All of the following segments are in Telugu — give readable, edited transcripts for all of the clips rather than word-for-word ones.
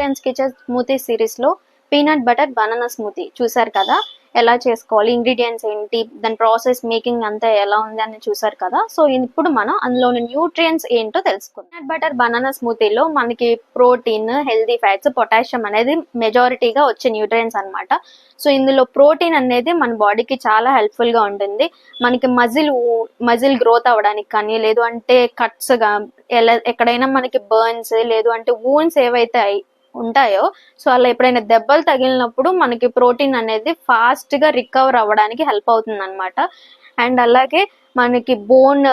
ఇండియన్స్ కిచెన్ స్మూతీ సిరీస్ లో పీనట్ బటర్ బనానా స్మూతీ చూసారు కదా. ఎలా చేసుకోవాలి, ఇంగ్రీడియంట్స్ ఏంటి, దాని ప్రాసెస్ మేకింగ్ అంతా ఎలా ఉంది అని చూసారు కదా. సో ఇప్పుడు మనం అందులోని న్యూట్రియంట్స్ ఏంటో తెలుసుకుందాం. పీనట్ బటర్ బనానా స్మూతీలో మనకి ప్రోటీన్, హెల్దీ ఫ్యాట్స్, పొటాషియం అనేది మెజారిటీగా వచ్చే న్యూట్రియంట్స్ అన్నమాట. సో ఇందులో ప్రోటీన్ అనేది మన బాడీకి చాలా హెల్ప్ఫుల్ గా ఉంటుంది. మనకి మజిల్ గ్రోత్ అవ్వడానికి కానీ, లేదు అంటే కట్స్ గా ఎక్కడైనా మనకి బర్న్స్, లేదు అంటే వూన్స్ ఏవైతే ఉంటాయో, సో అలా ఎప్పుడైనా దెబ్బలు తగిలినప్పుడు మనకి ప్రోటీన్ అనేది ఫాస్ట్ గా రికవర్ అవ్వడానికి హెల్ప్ అవుతుంది అనమాట. అండ్ అలాగే మనకి బోన్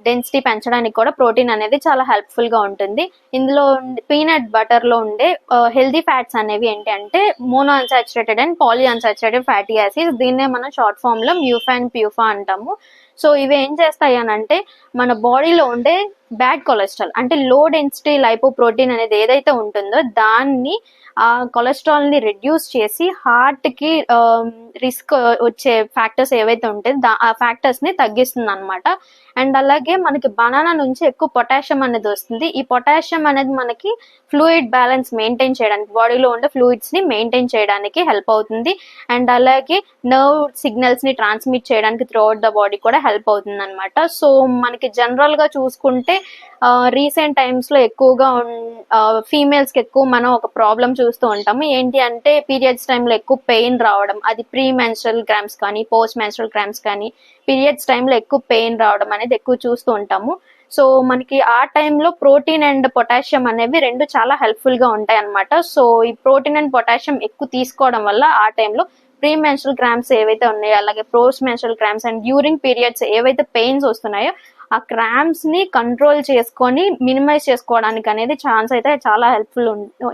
డెన్సిటీ పెంచడానికి కూడా ప్రోటీన్ అనేది చాలా హెల్ప్ఫుల్ గా ఉంటుంది. ఇందులో పీనట్ బటర్ లో ఉండే హెల్దీ ఫ్యాట్స్ అనేవి ఏంటి అంటే monounsaturated and polyunsaturated fatty acids. దీన్నే మనం షార్ట్ ఫామ్ లో మ్యూఫా అండ్ ప్యూఫా అంటాము. సో ఇవి ఏం చేస్తాయి అని అంటే మన బాడీలో ఉండే బ్యాడ్ కొలెస్ట్రాల్ అంటే లో డెన్సిటీ లైపోప్రోటీన్ అనేది ఏదైతే ఉంటుందో దాన్ని, ఆ కొలెస్ట్రాల్ ని రెడ్యూస్ చేసి హార్ట్ కి రిస్క్ వచ్చే ఫ్యాక్టర్స్ ఏవైతే ఉంటాయో ఆ ఫ్యాక్టర్స్ ని తగ్గిస్తుంది అనమాట. అండ్ అలాగే మనకి బనానా నుంచి ఎక్కువ పొటాషియం అనేది వస్తుంది. ఈ పొటాషియం అనేది మనకి ఫ్లూయిడ్ బ్యాలెన్స్ మెయింటైన్ చేయడానికి, బాడీలో ఉండే ఫ్లూయిడ్స్ ని మెయింటైన్ చేయడానికి హెల్ప్ అవుతుంది. అండ్ అలాగే నర్వ్ సిగ్నల్స్ ని ట్రాన్స్మిట్ చేయడానికి త్రూ అవుట్ ద బాడీ కూడా హెల్ప్ అవుతుంది అనమాట. సో మనకి జనరల్ గా చూసుకుంటే రీసెంట్ టైమ్స్ లో ఎక్కువగా ఫీమేల్స్ కి ఎక్కువ మనం ఒక ప్రాబ్లం చూస్తూ ఉంటాము. ఏంటి అంటే పీరియడ్స్ టైంలో ఎక్కువ పెయిన్ రావడం, అది ప్రీ మెన్స్ట్రల్ క్రాంప్స్ కానీ, పోస్ట్ మెన్స్ట్రల్ క్రాంప్స్ కానీ, పీరియడ్స్ టైంలో ఎక్కువ పెయిన్ రావడం అనేది ఎక్కువ చూస్తూ ఉంటాము. సో మనకి ఆ టైంలో ప్రోటీన్ అండ్ పొటాషియం అనేవి రెండు చాలా హెల్ప్ఫుల్ గా ఉంటాయి అనమాట. సో ఈ ప్రోటీన్ అండ్ పొటాషియం ఎక్కువ తీసుకోవడం వల్ల ఆ టైంలో ప్రీ మెన్స్ట్రల్ క్రాంప్స్ ఏవైతే ఉన్నాయో, అలాగే post menstrual cramps and during periods ఏవైతే పెయిన్స్ వస్తున్నాయో ఆ క్రాంప్స్ ని కంట్రోల్ చేసుకొని మినిమైజ్ చేసుకోవడానికి అనేది ఛాన్స్ అయితే చాలా హెల్ప్ఫుల్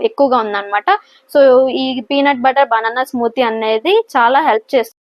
ఎక్కువగా ఉందన్నమాట. సో ఈ పీనట్ బటర్ బనానా స్మూతీ అనేది చాలా హెల్ప్ చేస్తుంది.